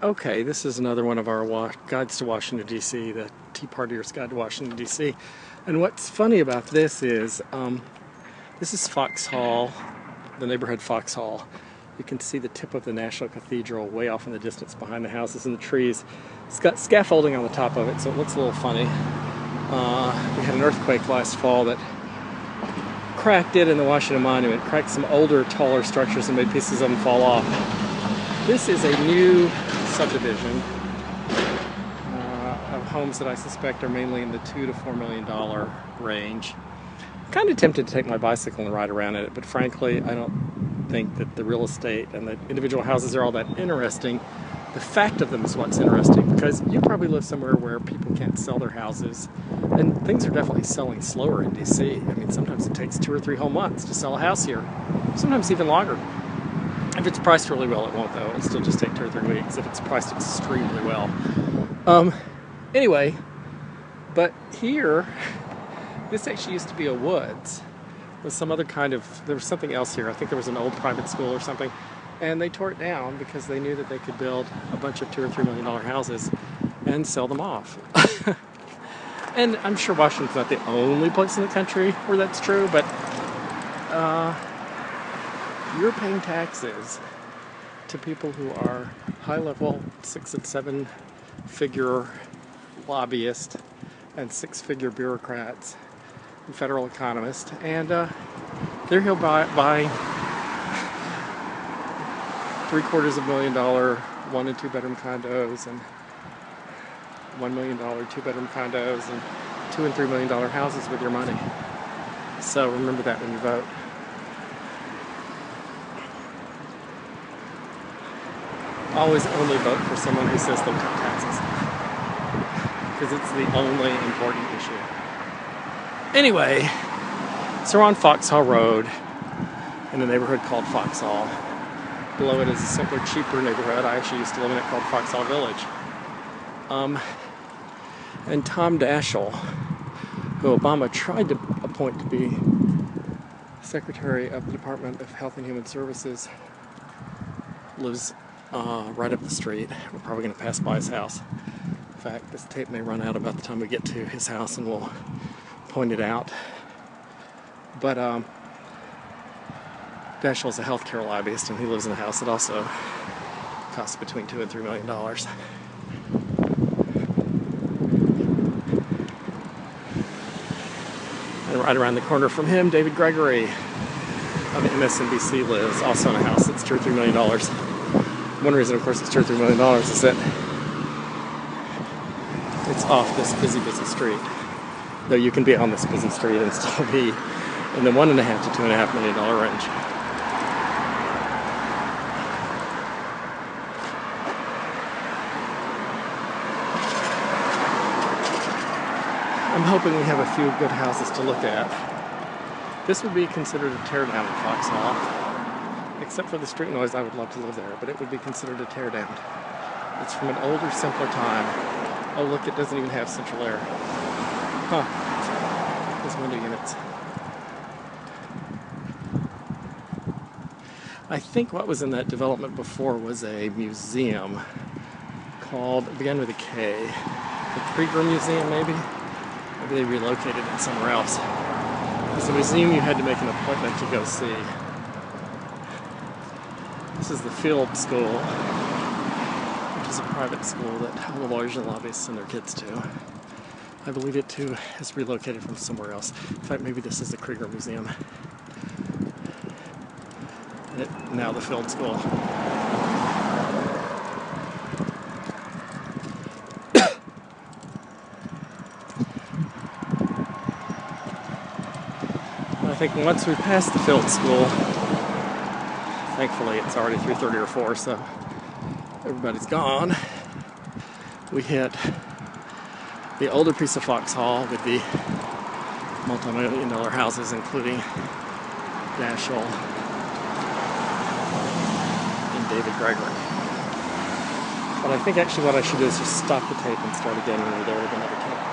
Okay, this is another one of our guides to Washington, D.C., the Tea Partier's Guide to Washington, D.C. And what's funny about this is Foxhall, the neighborhood Foxhall. You can see the tip of the National Cathedral way off in the distance behind the houses and the trees. It's got scaffolding on the top of it, so it looks a little funny. We had an earthquake last fall that cracked it in the Washington Monument, cracked some older, taller structures and made pieces of them fall off. This is a new subdivision of homes that I suspect are mainly in the $2 to $4 million range. I'm kind of tempted to take my bicycle and ride around in it, but frankly, I don't think that the real estate and the individual houses are all that interesting. The fact of them is what's interesting, because you probably live somewhere where people can't sell their houses, and things are definitely selling slower in DC. I mean, sometimes it takes 2 or 3 whole months to sell a house here, sometimes even longer. If it's priced really well, it won't, though. It'll still just take 2 or 3 weeks if it's priced extremely well. Anyway, but here, this actually used to be a woods with some other kind of, there was something else here. I think there was an old private school or something, and they tore it down because they knew that they could build a bunch of $2 or $3 million houses and sell them off. And I'm sure Washington's not the only place in the country where that's true, but you're paying taxes to people who are high-level 6- and 7-figure lobbyists and 6-figure bureaucrats and federal economists, and they're here buy $750,000 1- and 2-bedroom condos and $1 million 2-bedroom condos and $2 and $3 million houses with your money. So remember that when you vote. Always only vote for someone who says they'll cut taxes, because it's the only important issue. Anyway, so we're on Foxhall Road in a neighborhood called Foxhall. Below it is a simpler, cheaper neighborhood. I actually used to live in it, called Foxhall Village. And Tom Daschle, who Obama tried to appoint to be Secretary of the Department of Health and Human Services, lives right up the street. We're probably going to pass by his house. In fact, this tape may run out about the time we get to his house, and we'll point it out. But Daschle's a healthcare lobbyist, and he lives in a house that also costs between $2 and $3 million. And right around the corner from him, David Gregory of MSNBC lives, also in a house that's $2 or $3 million. One reason, of course, it's $2 or $3 million is that it's off this busy street. Though you can be on this busy street and still be in the $1.5 to $2.5 million range. I'm hoping we have a few good houses to look at. This would be considered a teardown in Foxhall. Except for the street noise, I would love to live there, but it would be considered a teardown. It's from an older, simpler time. Oh look, it doesn't even have central air. Huh. There's window units. I think what was in that development before was a museum called, it began with a K. The Krieger Museum, maybe? Maybe they relocated it somewhere else. It was a museum you had to make an appointment to go see. This is the Field School, which is a private school that all the lawyers and lobbyists send their kids to. I believe it too has relocated from somewhere else. In fact, maybe this is the Krieger Museum. Now the Field School. I think once we pass the Field School, thankfully it's already 3:30 or 4, so everybody's gone, we hit the older piece of Foxhall with the multi-million-dollar houses, including Daschle and David Gregory. But I think actually what I should do is just stop the tape and start again when we're there with another tape.